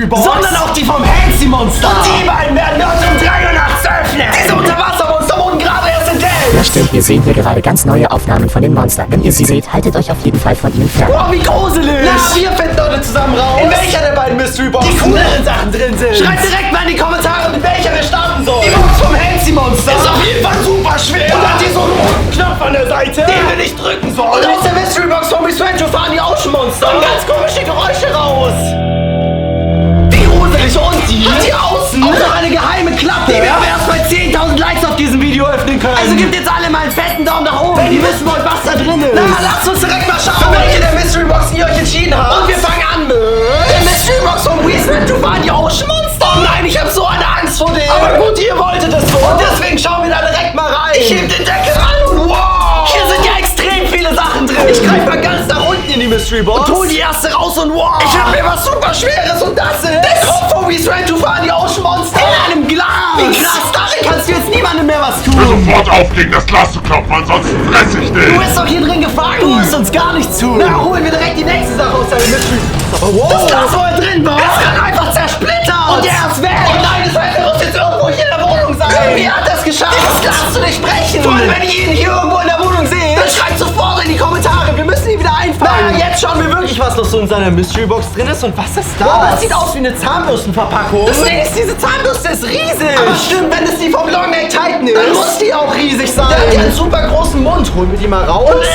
Box, sondern auch die vom Hansi Monster. Und die beiden werden wir uns um 3 Uhr nachts öffnen. Diese Unterwassermonster wurden gerade erst entdeckt. Ja stimmt, wir sehen hier gerade ganz neue Aufnahmen von den Monstern. Wenn ihr sie seht, haltet euch auf jeden Fall von ihnen fern. Wow, wie gruselig. Na, wir finden Leute zusammen raus, in welcher der beiden Mystery Boxen die cooleren Sachen drin sind. Schreibt direkt mal in die Kommentare, mit welcher wir starten sollen. Die Box vom Hansi Monster ist auf jeden Fall super schwer. Und hat hier so einen Knopf an der Seite, den wir nicht drücken sollen. Und aus der Mystery Box von Miss Rancho fahren die Ocean Monster. Und ganz komische Geräusche raus. Wie gruselig. Und die hat hier außen auch noch eine geheime Klappe, die wir aber erst bei 10.000 Likes auf diesem Video öffnen können. Also gebt jetzt alle mal einen fetten Daumen nach oben, wenn ihr wissen wollt, was da drin ist. Na, lasst uns direkt mal schauen, welche der Mystery Boxen ihr euch entschieden habt. Und wir fangen an mit der Mystery Box von Miss Rancho fahren die Ocean Monster. Oh nein, ich habe so eine Angst vor dem. Aber gut, ihr wolltet es so. Und deswegen schauen wir da direkt mal rein. Ich heb den Deckel an und wow, hier sind ja extrem viele Sachen drin. Ich greife mal ganz nach unten in die Mystery Box und hol die erste raus und wow, ich hab mir was super Schweres und das ist der Kopf von Miss Rancho fahren die Ocean Monster in einem Glas. Wie krass, darin kannst du jetzt niemandem mehr was tun. Sofort auflegen, das Glas zu klopfen, ansonsten fress ich dich. Du bist doch hier drin gefangen. Du hast uns gar nicht zu. Na, holen wir direkt die nächste Sache aus deinem Mystery. Aber wow, das Glas, wo er drin war, ist gerade einfach zersplittert. Und der ist weg. Oh nein, das heißt, er muss jetzt irgendwo hier in der Wohnung sein. Irgendwie hat das geschafft. Das Glas zu durchbrechen. Vor allem, wenn ihr ihn hier irgendwo in der Wohnung seht, dann schreibt sofort in die Kommentare. Wir müssen ihn wieder einfangen. Na, jetzt schauen wir wirklich, was noch so in seiner Mystery Box drin ist. Und was ist das? Wow, das sieht aus wie eine Zahnbürstenverpackung. Das Ding ist, diese Zahnbürste ist riesig. Aber stimmt, wenn es die vom Long Neck Titan ist, dann muss die auch riesig sein. Der hat ja einen super großen Mund. Holen wir die mal raus.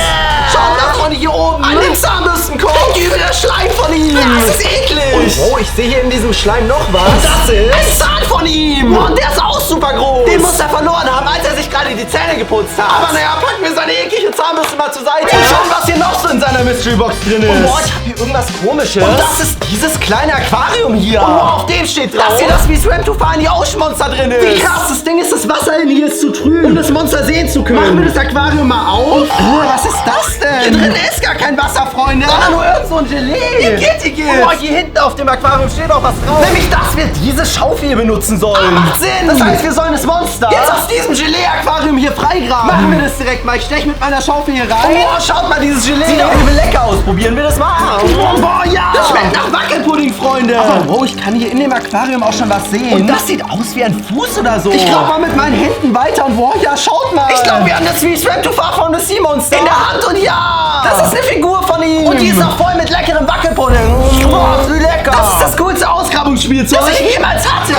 Schaut da von hier oben an den Zahnbürstenkopf. Übel der Schleim von ihm. Das ist eklig. Und oh, ich sehe hier in diesem Schleim noch was. Und das ist ein Zahn von ihm. Und der ist auch super groß. Den muss er verloren haben, als er sich gerade die Zähne geputzt hat. Aber naja, packen wir seine eklige Zahnbürste mal zur Seite. Und schauen, was hier noch so in seiner Mystery Box drin ist. Und boah, ich habe hier irgendwas Komisches. Und das ist dieses kleine Aquarium hier. Und wow, auf dem steht drauf, dass hier das Miss Rancho fahren die Ocean Monster drin ist. Wie krass, das Ding ist, das Wasser in hier ist zu trüb, um das Monster sehen zu können. Machen wir das Aquarium mal auf. Was ist das denn? Hier drin ist gar kein Wasser, Freunde. Sondern nur irgend so ein Gelee. Igitt. Oh, hier hinten auf dem Aquarium steht auch was drauf. Nämlich, dass wir diese Schaufel hier benutzen sollen. Macht Sinn. Das heißt, wir sollen das Monster jetzt aus diesem Gelee-Aquarium hier freigraben. Machen wir das direkt mal. Ich steche mit meiner Schaufel hier rein. Oh, schaut mal, dieses Gelee. Sieht auch übel lecker aus. Probieren wir das mal. Boah, ja. Das schmeckt nach Wackelpudding, Freunde. Aber wow, ich kann hier in dem Aquarium auch schon was sehen. Und das sieht aus wie ein Fuß oder so. Ich glaube mal mit meinen Händen weiter und wow, ja, schaut mal. Ich glaube, wir haben das Miss Rancho von The Sea Monster in der Hand und ja, das ist eine Figur von ihm. Und die ist auch voll mit leckerem Wackelpudding. Boah, wie lecker. Das ist das coolste Ausgrabungsspielzeug, das ich jemals hatte.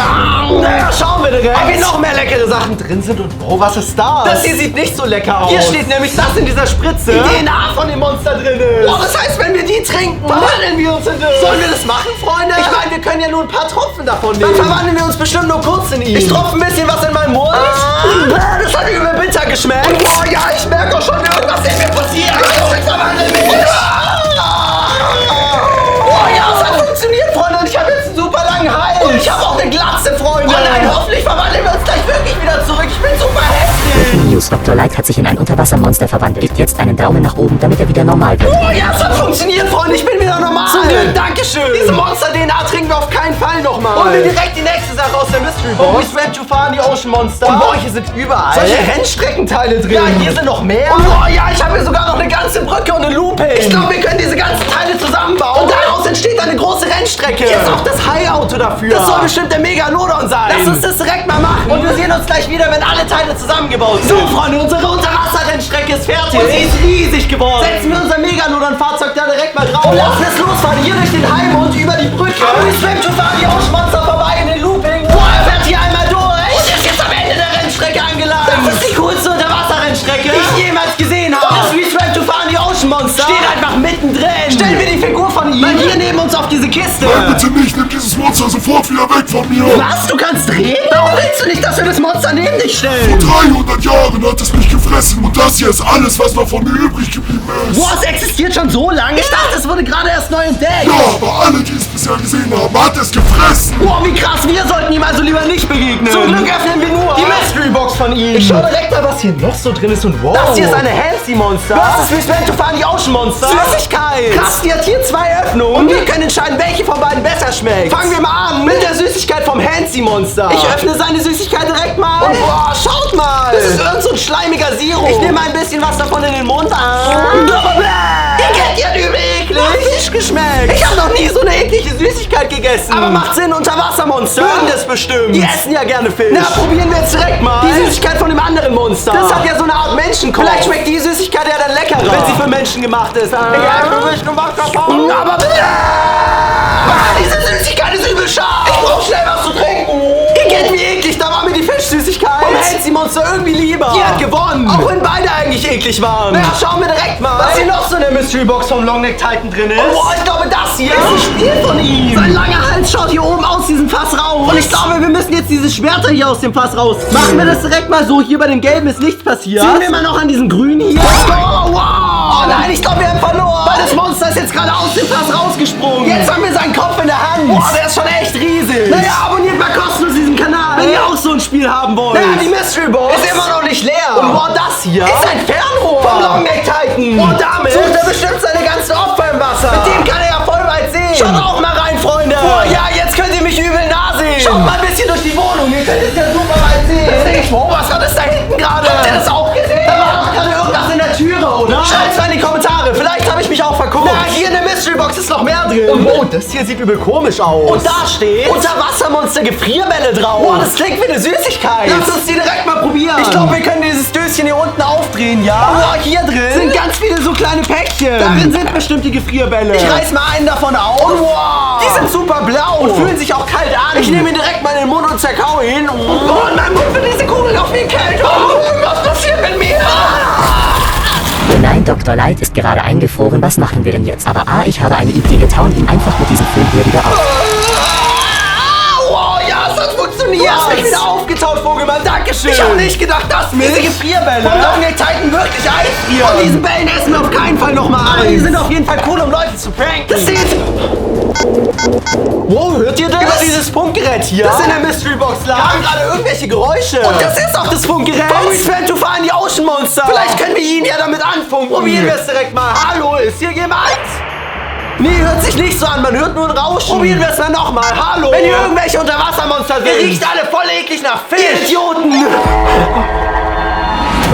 Naja, schauen wir direkt, ob hier noch mehr leckere Sachen drin sind. Und wow, was ist das? Das hier sieht nicht so lecker aus. Hier steht nämlich das in dieser Spritze. Die DNA von dem Monster drin ist. Wow, das heißt, wenn wir die trinken, verwandeln wir uns in das. Sollen wir das machen, Freunde? Ich meine, wir können ja nur ein paar Tropfen davon nehmen. Dann verwandeln wir uns bestimmt nur kurz in ihn. Ich tropfe ein bisschen was in meinen Mund. Das hat übel bitter geschmeckt. Und boah, ja, ich merke auch schon, irgendwas in mir passiert. Ich verwandle mich. Oh ja, es hat funktioniert, Freunde. Und ich habe jetzt einen super langen Hals. Und ich habe auch eine Glatze, Freunde. Oh nein, hoffentlich verwandeln wir uns gleich wirklich wieder zurück. Ich bin super hässlich. News, Dr. Light hat sich in ein Unterwassermonster verwandelt. Gebt jetzt einen Daumen nach oben, damit er wieder normal wird. Oh ja, es hat funktioniert, Freunde. Ich bin wieder normal. Zum Glück, Dankeschön. Diese Monster-DNA trinken wir auf keinen Fall nochmal. Und wir direkt die nächste Sache aus der Mystery Box. Miss Rancho fahren die Ocean Monster. Und boah, hier sind überall solche Rennstreckenteile drin. Ja, hier sind noch mehr. Und boah, ja, ich habe hier sogar noch eine ganze Brücke und eine Looping. Ich glaube, wir können diese ganzen Teile zusammenbauen. Und daraus entsteht eine große Rennstrecke. Hier ist auch das High-Auto dafür. Das soll bestimmt der Megalodon sein. Lass uns das direkt mal machen. Und wir sehen uns gleich wieder, wenn alle Teile zusammengebaut sind. So, Freunde, unsere Unterwasser-Rennstrecke ist fertig. Und sie ist riesig geworden. Setzen wir unser Megalodon-Fahrzeug da direkt mal drauf. Und lassen es losfahren. Hier durch den Heimund über die Brücke. Miss Rancho fahren die Ocean Monster vorbei in den Looping. Boah, er fährt hier einmal durch. Und er ist jetzt am Ende der Rennstrecke angelangt. Das ist die coolste Unterwasser-Rennstrecke, die ich jemals gesehen habe. Das Miss Rancho fahren die Ocean Monster steht einfach mittendrin. Stellen wir die Figur von ihm mal hier neben uns auf diese Kiste. Nein, bitte nicht, nimm dieses Monster sofort wieder weg von mir. Was? Du kannst reden? Warum willst du nicht, dass wir das Monster neben dich stellen? Vor 300 Jahren hat es mich gefressen und das hier ist alles, was noch von mir übrig geblieben ist. Boah, es existiert schon so lange? Ich dachte, es wurde gerade erst neu entdeckt. Ja, aber alle, die es bisher gesehen haben, hat es gefressen. Boah, wie krass, wir sollten ihm also lieber nicht begegnen. Zum Glück öffnen wir nur die Mystery Box von ihm. Ich schau direkt mal, was hier noch so drin ist und wow. Das hier ist eine Hansi Monster. Das ist Miss Rancho fahren die Ocean Monster. Süßigkeit. Krass, die hat hier 2 Öffnungen. Und wir können entscheiden, welche von beiden besser schmeckt. Fangen wir mal an mit der Süßigkeit vom Hansi Monster. Ich öffne seine Süßigkeit direkt mal. Und boah, schaut mal. Das ist irgend so ein schleimiger Sirup. Ich nehme ein bisschen was davon in den Mund. Die kennt ihr übel eklig. geschmeckt. Ich habe noch nie so eine eklige Süßigkeit gegessen. Aber macht Sinn, Unterwassermonster. Mögen das bestimmt. Die essen ja gerne Fisch. Na, probieren wir jetzt direkt mal. Die Süßigkeit von dem anderen Monster. Das hat ja so eine Art Menschenkopf. Vielleicht schmeckt die Süßigkeit ja dann leckerer, wenn sie für Menschen gemacht ist. Egal, für mich nur Wasserpause. Aber diese Süßigkeit ist übel scharf. Ich brauch schnell was zu trinken. Geht wie eklig, da war mir die Fischsüßigkeit. Und hält die Monster irgendwie lieber. Die hat gewonnen. Auch wenn beide eigentlich eklig waren. Na, schauen wir direkt mal, was hier noch so in der Mystery Box vom Longneck Titan drin ist. Oh, ich glaube, das hier ist ein Spiel von ihm. Sein langer Hals schaut hier oben aus diesem Fass raus. Und ich glaube, wir müssen jetzt diese Schwerter hier aus dem Fass rausziehen. Machen wir das direkt mal so. Hier bei dem Gelben ist nichts passiert. Ziehen wir mal noch an diesen Grünen hier. Oh, wow. Oh nein, ich glaube, wir haben verloren. Weil das Monster ist jetzt gerade aus dem Fass rausgesprungen. Jetzt haben wir seinen Kopf in der Hand. Boah, der ist schon echt riesig. Naja, abonniert mal kostenlos diesen Kanal, wenn ihr auch so ein Spiel haben wollt. Ja, die Mystery Box ist immer noch nicht leer. Und boah, das hier ist ein Fernrohr vom Longneck Titan. Und damit sucht er bestimmt seine ganzen Opfer im Wasser. Mit dem kann er ja voll weit sehen. Schaut auch mal rein, Freunde. Boah, ja, jetzt könnt ihr mich übel nah sehen. Schaut mal ein bisschen durch die Wohnung. Ihr könnt es ja super weit sehen. Das denke ich, oh, was war das da hinten gerade? Habt ihr das auch gesehen? Da war doch gerade irgendwas in der Türe, oder? Schreibt's mal in die Kommentare. Vielleicht habe ich mich auch verguckt. Na, hier in der Mystery Box ist noch mehr drin. Und oh, das hier sieht übel komisch aus. Und da steht Unterwassermonster Gefrierbälle drauf. Boah, das klingt wie eine Süßigkeit. Lass uns die direkt mal probieren. Ich glaube, wir können dieses Döschen hier unten aufdrehen, ja? Boah, hier drin sind ganz viele so kleine Päckchen. Darin sind bestimmt die Gefrierbälle. Ich reiß mal einen davon auf. Und wow, die sind super blau und fühlen sich auch kalt an. Ich nehme ihn direkt mal in den Mund und zerkau ihn. Oh, in meinem Mund wird diese Kugel auf wie kalt. Oh, was passiert mit mir? Oh nein, Dr. Light ist gerade eingefroren. Was machen wir denn jetzt? Aber ich habe eine Idee. Wir tauen ihn einfach mit diesem Film hier wieder auf. Wow, ja, es hat funktioniert. Du hast mich wieder aufgetaut, Vogelmann. Dankeschön. Ich habe nicht gedacht, dass mir diese Gefrierbälle vom Longneck Titan wirklich einfrieren. Von diesen Bällen essen wir auf keinen Fall nochmal Eis. Aber die sind auf jeden Fall cool, um Leute zu pranken. Das sieht... Wow, hört ihr das? Über dieses Funkgerät hier. Das in der Mystery Box lag. Kamen gerade irgendwelche Geräusche. Und das ist auch das Funkgerät. Vom Return to Find the Ocean Monster. Vielleicht können wir ihn ja damit anfunken. Probieren wir es direkt mal. Hallo, ist hier jemand? Nee, hört sich nicht so an, man hört nur ein Rauschen. Probieren wir es mal nochmal. Hallo. Wenn hier irgendwelche Unterwassermonster sind. Ihr riecht alle voll eklig nach Fisch. Ihr Idioten.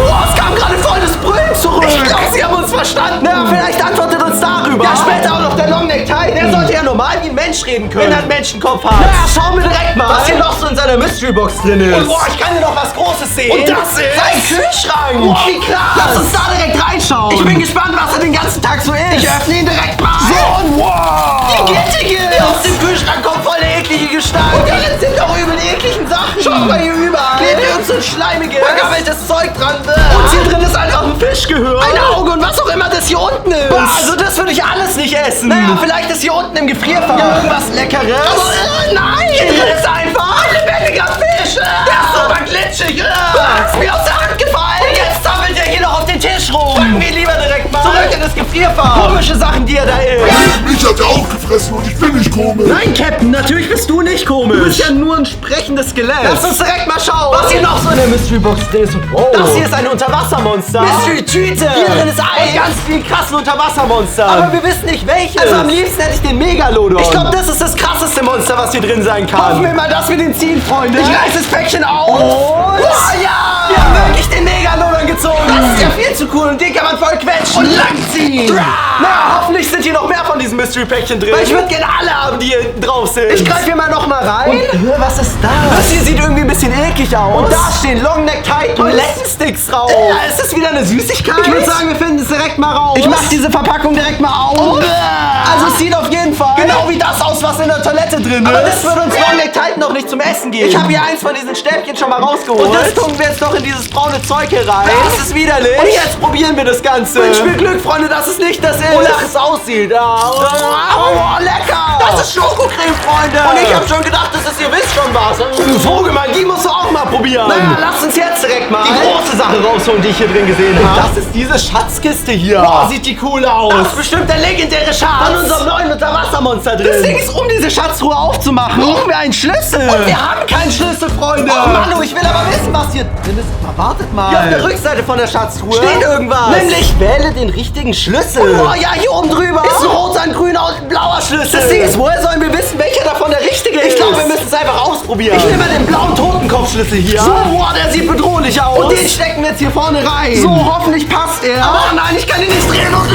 Oh, es kam gerade voll das Brüllen zurück. Ich glaube, sie haben uns verstanden. Na, vielleicht antwortet uns darüber. Ja, später auch noch der Longneck Titan. Der sollte ja normal wie ein Mensch reden können, wenn er einen Menschenkopf hat. Na, schauen wir direkt mal, was hier noch so in seiner Mystery Box drin ist. Und boah, ich kann hier noch was Großes sehen. Und das ist ein Kühlschrank. Boah, wie krass. Lass uns da direkt reinschauen. Ich bin gespannt, was er den ganzen Tag so ist. Ich öffne ihn direkt mal. So, und wow. Die gittige. Aus dem Kühlschrank kommt voll der eklige Gestank. Und darin sind doch übel ekligen Sachen. Schaut mal hier überall. Klebt irgend so ein schleimiges, vergammeltes Zeug dran. Und hier drin ist einfach ein Fischgehör, ein Auge und was auch immer das hier unten ist. Also das würde ich alles nicht essen. Naja, vielleicht ist hier unten im Gefrierfach irgendwas Leckeres. Aber nein! Hier drin ist einfach ein lebendiger Fisch. Der ist super glitschig. Ist mir aus der Hand gefallen. Und jetzt zappelt er hier noch auf den Tisch rum. Packen wir lieber direkt mal zurück in das Gefrierfach. Komische Sachen, die er da isst. Mich hat er auch gefressen und ich bin nicht komisch. Nein, Captain, natürlich bist du nicht komisch. Du bist ja nur ein sprechendes Skelett. Lass uns direkt mal schauen, was hier noch so in der Mystery Box drin ist. Wow. Das hier ist ein Unterwassermonster. Mystery-Tüte. Hier drin ist Eis. Und ganz viel krassen Unterwassermonster. Aber wir wissen nicht welches. Also am liebsten hätte ich den Megalodon. Ich glaube, das ist das krasseste Monster, was hier drin sein kann. Hoffen wir mal, dass wir den ziehen, Freunde. Ich reiß das Päckchen auf. Und... Oh, ja. Wir haben wirklich den Megalodon gezogen. Das ist ja viel zu cool. Und den kann man voll quetschen. Und langziehen. Na, hoffentlich sind hier noch mehr von diesen Mystery-Päckchen drin. Weil ich würde gerne alle haben, die hier hinten drauf sind. Ich greife hier mal noch mal rein. Und, was ist das? Das hier sieht irgendwie ein bisschen eklig aus. Und da stehen Longneck Titan Toilettensticks drauf. Ja, ist das wieder eine Süßigkeit? Ich würde sagen, wir finden es direkt mal raus. Ich mache diese Verpackung direkt mal auf. Also es sieht auf jeden Fall genau wie das aus, was in der Toilette drin ist. Aber das würde uns Longneck Titan noch nicht zum Essen geben. Ich habe hier eins von diesen Stäbchen schon mal rausgeholt. Und das tun wir jetzt noch in dieses braune Zeug hier rein. Das ist widerlich. Und jetzt probieren wir das Ganze. Wünsch mir Glück, Freunde, dass es nicht das ist. Wonach es aussieht. Oh, lecker. Das ist Schokocreme, Freunde. Und ich habe schon gedacht, das ist, ihr wisst schon was. Vogelmann, die musst du auch mal probieren. Na, lass uns jetzt direkt mal die große Sache rausholen, die ich hier drin gesehen habe. Das ist diese Schatzkiste hier. Boah, sieht die cool aus. Das ist bestimmt der legendäre Schatz von unserem neuen Unterwassermonster drin. Das Ding ist, um diese Schatztruhe aufzumachen, brauchen wir einen Schlüssel. Und wir haben keinen Schlüssel, Freunde. Oh Manu, ich will aber wissen, was hier drin ist. Wartet mal. Hier auf der Rückseite von der Schatztruhe steht irgendwas. Nämlich, wähle den richtigen Schlüssel. Oh ja, hier oben drüber ist ein roter, ein grüner und ein blauer Schlüssel. Das Ding ist, woher sollen wir wissen, welcher davon der richtige ist? Ich glaube, wir müssen es einfach ausprobieren. Ich nehme mal den blauen Totenkopfschlüssel hier. So, boah, der sieht bedrohlich aus. Und den stecken wir jetzt hier vorne rein. So, hoffentlich passt er. Aber nein, ich kann ihn nicht drehen. Und,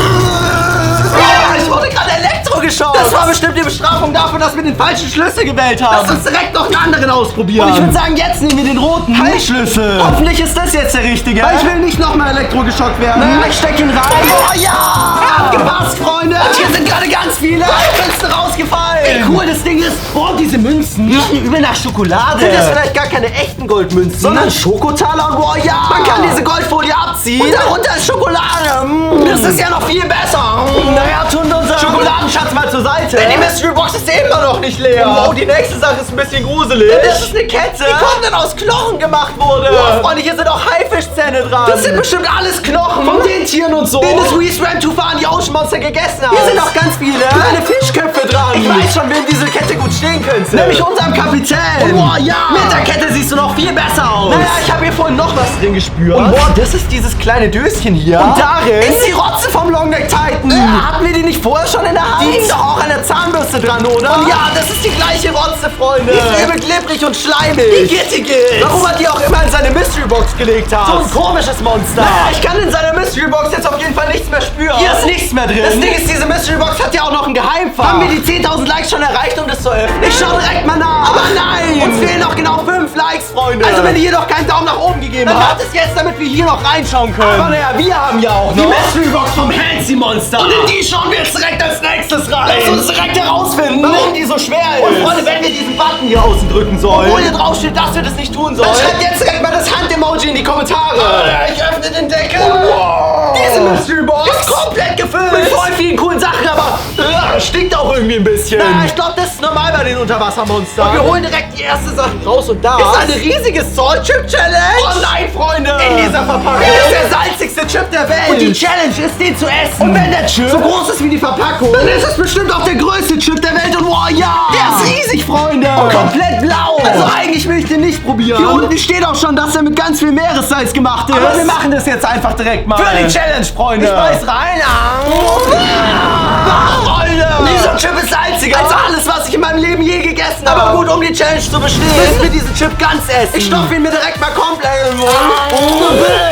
ich Ich wurde gerade elektrogeschockt. Das war bestimmt die Bestrafung dafür, dass wir den falschen Schlüssel gewählt haben. Lass uns direkt noch einen anderen ausprobieren. Und ich würde sagen, jetzt nehmen wir den roten Heilschlüssel. Hoffentlich ist das jetzt der richtige. Weil ich will nicht nochmal elektrogeschockt werden. Naja, ich steck ihn rein. Oh ja! Abgepasst, Freunde. Und hier sind gerade ganz viele Münzen rausgefallen. Ey, cool, das Ding ist, boah, diese Münzen riechen übel nach Schokolade. Sind das vielleicht gar keine echten Goldmünzen, sondern Schokotaler? Und boah, ja! Man kann diese Goldfolie abziehen. Und darunter ist Schokolade. Das ist ja noch viel besser. Naja, tun unser Schokoladenschatz mal zur Seite. Die Mystery Box ist immer noch nicht leer. Oh, die nächste Sache ist ein bisschen gruselig. Das ist eine Kette, die komplett aus Knochen gemacht wurde. Oh, Freunde, hier sind auch Haifischzähne dran. Das sind bestimmt alles Knochen. Von den Tieren und so. Den das We Swam Too Far die Ocean Monster gegessen haben. Hier sind auch ganz viele kleine Fischköpfe dran. Ich weiß schon, wem diese Kette gut stehen könnte. Nämlich unserem Kapitän. Oh, ja. Mit der Kette siehst du noch viel besser aus. Naja, ich habe hier vorhin noch was drin gespürt. Und boah, das ist dieses kleine Döschen hier. Und darin ist die Rotze vom Longneck Titan. Hatten wir die nicht vorher schon in der Hand? Die ist doch auch an der Zahnbürste dran, oder? Und ja, das ist die gleiche Rotze, Freunde. Die ist übel glibberig und schleimig. Die gittig ist. Warum hat die auch immer in seine Mystery Box gelegt hat? So ein komisches Monster. Naja, ich kann in seiner Mystery Box jetzt auf jeden Fall nichts mehr spüren. Hier ist nichts mehr drin. Das Ding ist, diese Mystery Box hat ja auch noch einen Geheimfach. Haben wir die 10.000 Likes schon erreicht, um das zu öffnen? Ich schau direkt mal nach. Aber nein! Uns fehlen noch genau 5 Likes, Freunde. Also wenn ihr hier noch keinen Daumen nach oben gegeben habt, dann macht es jetzt, damit wir hier noch reinschauen können. Aber naja, wir haben ja auch noch die Mystery Box vom Fancy Monster. Und in die schauen wir jetzt direkt als nächstes rein. Lass uns direkt herausfinden, warum die so schwer ist. Und Freunde, wenn wir diesen Button hier außen drücken sollen, obwohl hier drauf steht, dass wir das nicht tun sollen, dann schreibt jetzt direkt mal das Hand-Emoji in die Kommentare. Ich öffne den Deckel. Wow. Diese Mystery Box ist komplett gefüllt mit voll vielen coolen Sachen, aber stinkt auch irgendwie ein bisschen. Na, ich glaube, das ist normal bei den Unterwassermonstern. Und wir holen direkt die erste Sache raus und da ist eine riesige Salt Chip Challenge. Oh nein, Freunde. In dieser Verpackung ist der salzigste Chip der Welt. Und die Challenge ist, den zu essen. Und wenn der Chip so groß ist wie die Verpackung, dann ist es bestimmt auch der größte Chip der Welt. Und wow, ja. Der ist riesig, Freunde. Und komplett blau. Also eigentlich will ich den nicht probieren. Hier unten steht auch schon, dass er mit ganz viel Meeressalz gemacht ist. Aber wir machen das jetzt einfach direkt mal. Für die Challenge, Freunde. Ich beiß rein. Freunde. Dieser Chip ist salziger als alles, was ich in meinem Leben je gegessen habe. Aber gut, um die Challenge zu bestehen, müssen wir diesen Chip ganz essen. Ich stopfe ihn mir direkt mal komplett in den Mund.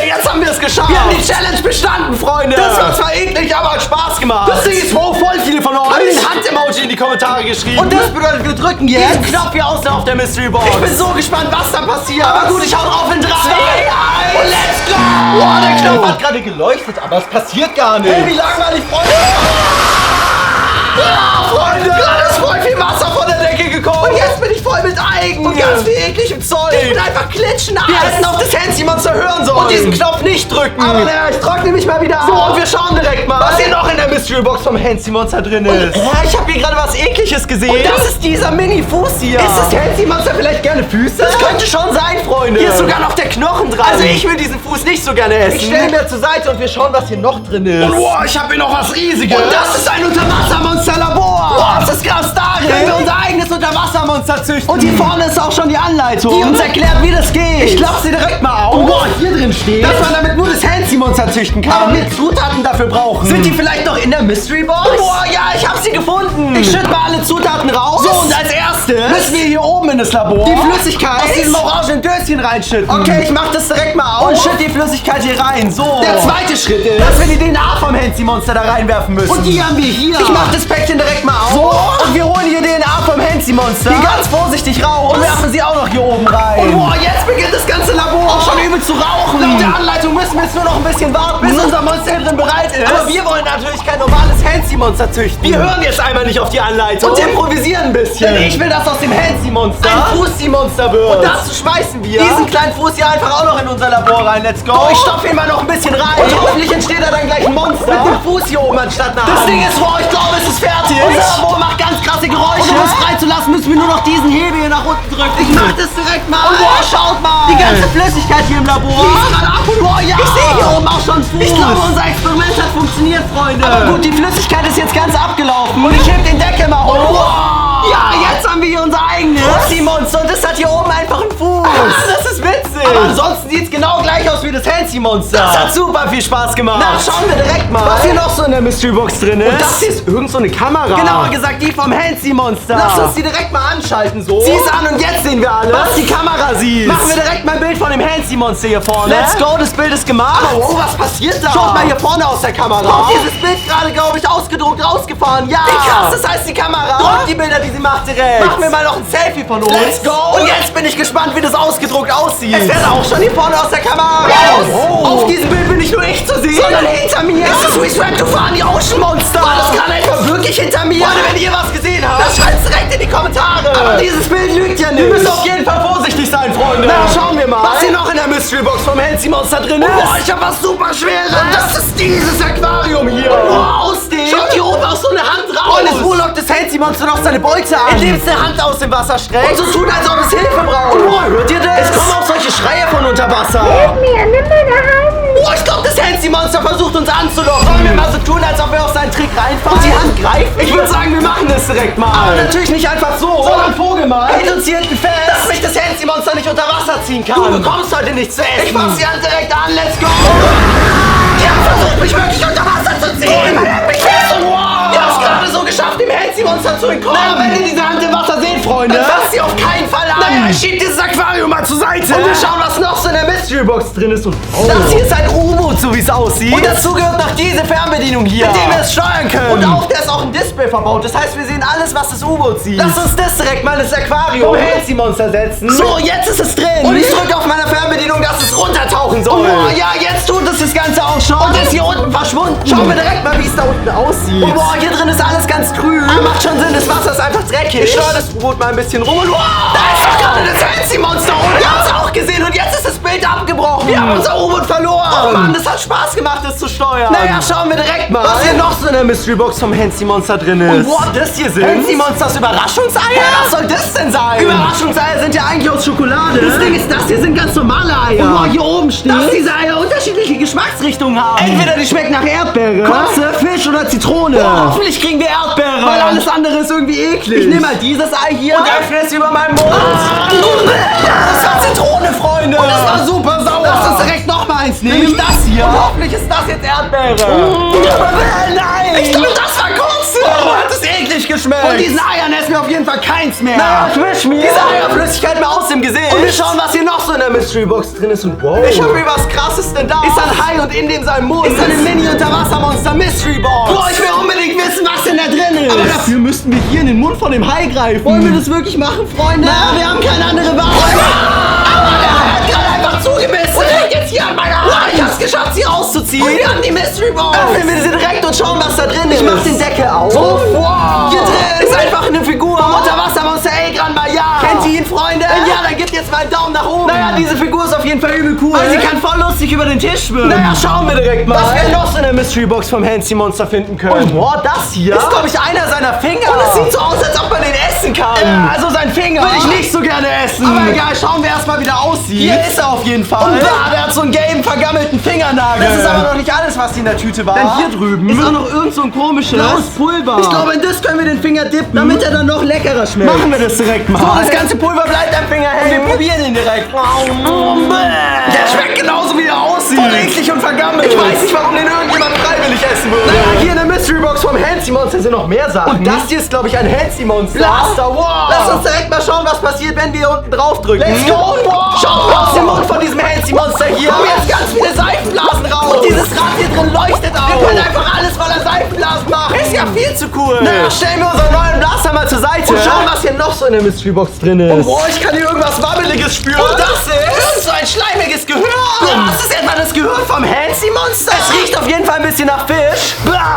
Jetzt haben wir es geschafft. Wir haben die Challenge bestanden, Freunde. Das war zwar eklig, aber hat Spaß gemacht. Das Ding ist, wow, voll viele von euch haben den Hand-Emoji in die Kommentare geschrieben. Und das bedeutet, wir drücken jetzt diesen Knopf hier außen auf der Mystery Box. Ich bin so gespannt, was dann passiert. Aber gut, ich hau drauf in 3, 2, 1 und let's go. Wow, der Knopf hat gerade geleuchtet, aber es passiert gar nicht. Hey, wie langweilig, Freunde. Ja, Freunde! Gerade ist voll viel Wasser von der Decke gekommen. Und jetzt bin ich voll mit Algen. Und ganz viel ekligem Zeug. Ich bin einfach klitschnass. Wir hätten auf das Fancy Monster hören sollen. Und diesen Knopf nicht drücken. Aber naja, ich trockne mich mal wieder aus. So, und wir schauen direkt mal, was hier noch in der Mystery Box vom Fancy Monster drin ist. Und, ich habe hier gerade was Ekliges gesehen. Und das ist dieser Mini-Fuß hier. Ist das Fancy Monster vielleicht gerne Füße? Das könnte schon sein, Freunde. Hier ist sogar noch der Knochen dran. Also ich will diesen Fuß nicht so gerne essen. Ich stelle ihn mir zur Seite und wir schauen, was hier noch drin ist. Und wow, ich habe hier noch was Riesiges. Und das ist ein Unterwassermonster-Labor. Wow, das ist krass darin. Können wir unser eigenes Unterwassermonster züchten. Und hier vorne ist auch schon die Anleitung, die uns erklärt, wie das geht. Ich klappe sie direkt mal auf. Und wow, hier drin steht, dass man damit nur das Fancy-Monster züchten kann. Aber wir Zutaten dafür brauchen. Sind die vielleicht noch in der Mystery Box? Boah, ja, ich habe sie gefunden. Ich schütte mal alle Zutaten raus. So, und als erstes müssen wir hier oben in das Labor die Flüssigkeit aus diesem orangenen Döschen reinschütten. Okay, ich mach das direkt mal auf und schütte die Flüssigkeit hier rein. So. Der zweite Schritt ist, dass wir die DNA vom Fancy-Monster da reinwerfen müssen. Und die haben wir hier. Ich mach das Päckchen direkt mal auf. So. Und wir holen hier DNA vom Fancy-Monster. Die ganz vorsichtig raus. Und werfen sie auch noch hier oben rein. Und boah, jetzt beginnt das ganze Labor auch schon übel zu rauchen. Laut der Anleitung müssen wir jetzt nur noch ein bisschen warten, bis unser Monster hier drin bereit ist. Aber wir wollen natürlich kein normales Fancy-Monster züchten. Wir hören jetzt einmal nicht auf die Anleitung und improvisieren ein bisschen. Denn ich will, dass aus dem Fancy-Monster ein Fußi-Monster wird. Und dazu schmeißen wir diesen kleinen Fuß hier einfach auch noch in unser Labor rein. Let's go. Oh, ich stopfe ihn mal noch ein bisschen rein. Und hoffentlich entsteht da dann gleich ein Monster mit dem Fuß hier oben anstatt einer Hand. Das Ding ist, wow, ich glaube, es ist fertig. Unser Labor macht ganz krasse Geräusche. Und um es freizulassen, müssen wir nur noch diesen Hebel hier nach unten drücken. Ich mach das direkt mal. Und wow, schaut mal. Die ganze Flüssigkeit hier im Labor fließt gerade ab. Und wow, ja. Ich sehe hier oben auch schon Fuß. Ich glaube, unser Experiment hat funktioniert, Freunde. Aber gut, die Flüssigkeit ist jetzt ganz abgelaufen. Und ich heb den Deckel mal hoch. Wow. Ja, jetzt haben wir hier unser eigenes Fußi-Monster. Und das hat hier oben einfach einen Fuß. Das ist witzig. Aber ansonsten sieht's genau gleich aus wie das Hansi-Monster. Das hat super viel Spaß gemacht. Na, schauen wir direkt mal, was hier noch so in der Mystery-Box drin ist. Und das hier ist irgend so eine Kamera. Genauer gesagt, die vom Hansi-Monster. Lass uns die direkt mal anschalten, so. Zieh's an und jetzt sehen wir alle, was die Kamera sieht. Machen wir direkt mal ein Bild von dem Hansi-Monster hier vorne. Let's go, das Bild ist gemacht. Aber wow, was passiert da? Schaut mal hier vorne aus der Kamera. Kommt dieses Bild gerade, glaube ich, ausgedruckt rausgefahren. Ja. Wie krass, das heißt die Kamera. Druckt die Bilder, die sie macht, direkt. Machen wir mal noch ein Selfie von uns. Let's go. Und jetzt bin ich gespannt, wie das ausgedruckt aussieht. Es fährt auch schon hier vorne aus der Kamera raus. Oh. Auf diesem Bild bin nicht nur ich zu sehen, sondern hinter mir ist das We Swam to Fun, die Ocean Monster. War das gerade etwa wirklich hinter mir? Freunde, wenn ihr was gesehen habt, dann schreibt's direkt in die Kommentare. Aber dieses Bild lügt ja nicht. Wir müssen auf jeden Fall vorsichtig sein, Freunde. Na, schauen wir mal, was hier noch in der Mystery Box vom Hansi-Monster drin ist. Oh, ich hab was super Schweres. Und das ist dieses Aquarium hier. Oh, aus dem schaut hier oben auch so eine Hand raus. Und es lockt das Hansi-Monster noch seine Beute an, indem es eine Hand aus dem Wasser streckt und so tut, als ob es Hilfe braucht. Und boah, hört ihr das? Es kommen auch solche Schreie von unter Wasser. Hilf mir, nimm meine Hand. Oh, ich glaube, das Hansi-Monster versucht uns anzulocken. Sollen wir mal so tun, als ob wir auf seinen Trick reinfallen und die Hand greifen? Ich würde sagen, wir machen das direkt mal. Aber natürlich nicht einfach so, sondern vorgemalt. Hält uns hier hinten fest, dass mich das Hansi-Monster nicht unter Wasser ziehen kann. Du bekommst heute nichts zu essen. Ich fass die Hand direkt an, let's go. Die Hand versucht mich wirklich unter Wasser zu ziehen. Mich fest und wow. Wir haben es gerade so geschafft, dem Hansi-Monster zu entkommen. Na, wenn ihr diese Hand im Wasser seht, Freunde, dann fasst sie auf keinen Fall an. Naja, schiebt dieses Aquarium mal zur Seite. Und wir schauen, was noch so in der Mystery-Box drin ist. Und das hier ist ein U-Boot, so wie es aussieht. Und dazu gehört noch diese Fernbedienung hier, mit dem wir es steuern können. Und auf der ist auch ein Display verbaut. Das heißt, wir sehen alles, was das U-Boot sieht. Lass uns das direkt mal ins Aquarium vom Hansi-Monster setzen. So, jetzt ist es drin. Und ich drücke auf meiner Fernbedienung, dass es runtertauchen soll. Oh, ja, jetzt tut es das Ganze auch schon. Und ist hier unten verschwunden. Schauen wir direkt mal, wie es da unten aussieht. Und boah, hier drin ist alles ganz trüb. Aber macht schon Sinn, das Wasser ist einfach dreckig. Ich steuere das U-Boot mal ein bisschen rum und wow, da ist doch gerade das Hansi-Monster. Und wir haben es auch gesehen und jetzt ist das Bild abgebrochen. Wir haben unser U-Boot verloren. Oh Mann, das hat Spaß gemacht, das zu steuern. Naja, schauen wir direkt mal, was hier noch so in der Mystery-Box vom Hansi-Monster drin ist. Und wow, das hier sind Hansi-Monsters Überraschungseier? Ja, was soll das denn sein? Überraschungseier sind ja eigentlich aus Schokolade. Das Ding ist, das hier sind ganz normale Eier. Und wow, hier oben steht, dass diese Eier unterschiedliche Geschmacksrichtungen haben. Entweder die schmecken nach Erdbeere, Kotze, Fisch oder Zitrone. Oh, hoffentlich kriegen wir Erdbeere, weil alles andere ist irgendwie eklig. Ich nehme mal dieses Ei hier und öffne es über meinen Mund. Das war Zitrone, Freunde. Und das war super sauer. Lass uns direkt noch mal eins nehmen. Nämlich das hier. Und hoffentlich ist das jetzt Erdbeere. Nein. Ich glaube, das war Kotze. Oh, hat das eklig geschmeckt. Von diesen Eiern essen wir auf jeden Fall keins mehr. Na, frisch mir. Diese Eierflüssigkeit mal aus dem Gesicht. Und wir schauen, was hier noch so in der Mystery-Box drin ist. Und wow. Ich hab mir was Krasses denn da. Ist ein Hai und in dem sein Mund ist eine Mini-Unterwassermonster-Mystery-Box. Boah, ich will unbedingt wissen, was denn da drin ist. Aber dafür müssten wir hier in den Mund von dem Hai greifen. Wollen wir das wirklich machen, Freunde? Na, wir haben keine andere Wahl. Aber der Hai hat gerade einfach zugebissen. Und hängt jetzt hier an meiner Hand. Ich hab's geschafft, sie rauszuziehen. Und wir haben die Mystery-Box. Öffnen wir sie direkt und schauen, was da drin ist. Ich mach den Deckel auf. Oh, wow. Hier drin ist einfach eine Figur vom Unterwassermonster Egran Maya. Kennt ihr ihn, Freunde? Wenn ja, dann gebt jetzt mal einen Daumen nach oben. Naja, diese Figur ist auf jeden Fall übel cool. Weil sie kann voll lustig über den Tisch schwimmen. Naja, schauen wir direkt mal, was wir noch so in der Mystery-Box vom Hansi-Monster finden können. Und wow, das hier ist, glaube ich, einer seiner Finger. Und es sieht so aus, als ob man den essen kann. Also sein Finger würde ich nicht so gerne essen. Aber egal, schauen wir erstmal, wie der aussieht. Hier ist er auf jeden Fall. Und da, der hat so einen gelben, vergammelten Fingernagel. Das ist aber noch nicht alles, was in der Tüte war. Denn hier drüben ist auch noch irgend so ein komisches blaues Pulver. Ich glaube, in das können wir den Finger dippen, damit er dann noch leckerer schmeckt. Machen wir das direkt mal. So, das ganze Pulver bleibt am Finger hängen. Und wir probieren ihn direkt. Der schmeckt genauso, wie er aussieht. Voll eklig und vergammelt. Ich weiß nicht, warum den irgendjemand freiwillig essen würde. Naja, hier in der Mystery-Box vom Hansi-Monster sind noch mehr Sachen. Und das hier ist, glaube ich, ein Hansi-Monster. Blaster, wow. Lass uns direkt mal schauen, was passiert, wenn wir unten drauf drücken. Let's go. Wow. Schaut mal aus dem Mund von diesem Hansi-Monster hier. Kommen jetzt ganz viele Seifenblasen raus. Und dieses Rad hier drin leuchtet auch. Wir können einfach alles voller Seifenblasen machen. Ist ja viel zu cool. Na, stellen wir unseren neuen Blaster mal zur Seite. Und schauen, was hier noch so in der Mystery-Box drin ist. Und boah, ich kann hier irgendwas Wabbeliges spüren. Und das ist so ein schleimiges Gehirn. Das ist etwa das Gehirn vom Hansi-Monster. Es riecht auf jeden Fall ein bisschen nach Fisch.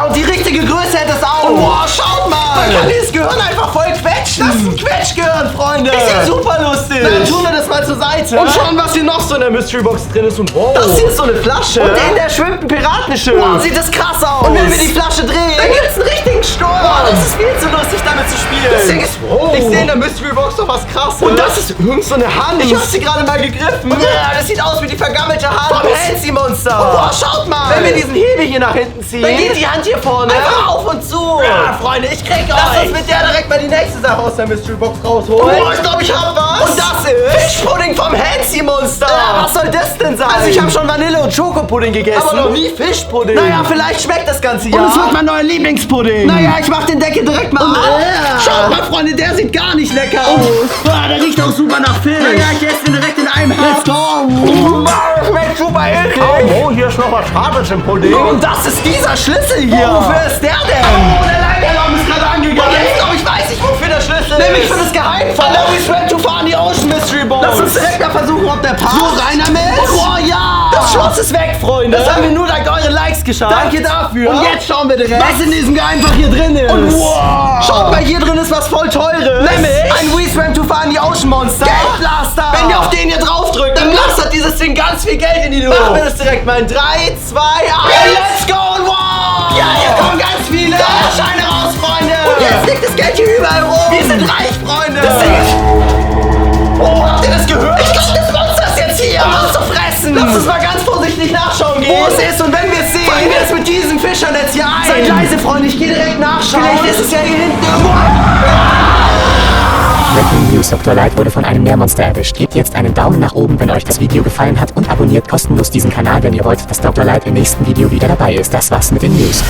Und die richtige Größe hätte es auch. Und boah, schaut mal. Man kann dieses Gehirn einfach voll quetschen. Das ist ein Quetschgehirn, Freunde. Ist ja super lustig. Dann tun wir das mal zur Seite. Und schauen, was hier noch so in der Mystery-Box drin ist. Und wow, das hier ist so eine Flasche. Und in der schwimmt ein Piratenschiff. Wow, sieht das krass aus. Und wenn wir die Flasche drehen, dann gibt es einen richtigen Sturm. Wow, das ist viel zu lustig, damit zu spielen. Das Ding ist, wow. Ich sehe in der Mystery-Box doch was Krasses. Und das ist irgend so eine Hand. Ich habe sie gerade mal gegriffen. Und ja, das sieht aus wie die vergammelte Hand vom Hansi-Monster. Und boah, schaut mal. Wenn wir diesen Hebel hier nach hinten ziehen, dann geht die Hand hier vorne einfach auf und zu. Ja, Freunde, ich krieg euch. Lass uns mit der direkt mal die nächste Sache aus der Mystery-Box rausholen. Oh, ich glaube, ich hab was. Und das ist Fischpudding vom Hansi-Monster. Was soll das denn sein? Also ich habe schon Vanille- und Schokopudding gegessen. Aber noch nie Fischpudding. Naja, vielleicht schmeckt das Ganze ja. Und es wird mein neuer Lieblingspudding. Naja, ich mach den Deckel direkt mal ab. Schaut mal, Freunde, der sieht gar nicht lecker aus. Der riecht auch super nach Fisch. Naja, ich esse den direkt in einem Let's Haft. go. Das schmeckt super eklig. Oh, hier ist noch was Scharfes im Pudding. Und das ist dieser Schlüssel hier. Wofür ist der denn? Oh, der Leitalarm ist gerade angegangen. Und jetzt glaube ich, weiß ich, wofür der Schlüssel ist. Nämlich für das Geheimfall. We swam to far on the Ocean Mystery Boat. Lass uns direkt mal versuchen, ob der passt. So, rein damit. Oh ja. Das Schloss ist weg, Freunde. Das haben wir nur dank euren Likes geschafft. Danke dafür. Und jetzt schauen wir direkt, was in diesem Geheimfach hier drin ist. Und wow. Schaut mal, hier drin ist was voll Teures. Nämlich ein We swam to far on the Ocean Monster. Geldblaster. Wenn wir auf den hier draufdrücken, dann blastert dieses Ding ganz viel Geld in die Luft. Machen wir das direkt mal in 3, 2, 1. Let's go und wow. Ja, hier kommen ganz viele Scheine raus, Freunde. Und jetzt liegt das Geld hier überall rum. Wir sind reich, Freunde. Das Ding. Oh, habt ihr das gehört? Ich glaube, das Monster ist jetzt hier. Um uns zu fressen. Lass uns mal ganz vorsichtig nachschauen gehen. Wo es ist und wenn wir es sehen, fangen wir es mit diesem Fischernetz hier ein. Seid leise, Freunde, ich gehe direkt nachschauen. Vielleicht ist es ja hier hinten irgendwo. Breaking News: Dr. Light wurde von einem Meermonster erwischt. Gebt jetzt einen Daumen nach oben, wenn euch das Video gefallen hat und abonniert kostenlos diesen Kanal, wenn ihr wollt, dass Dr. Light im nächsten Video wieder dabei ist. Das war's mit den News.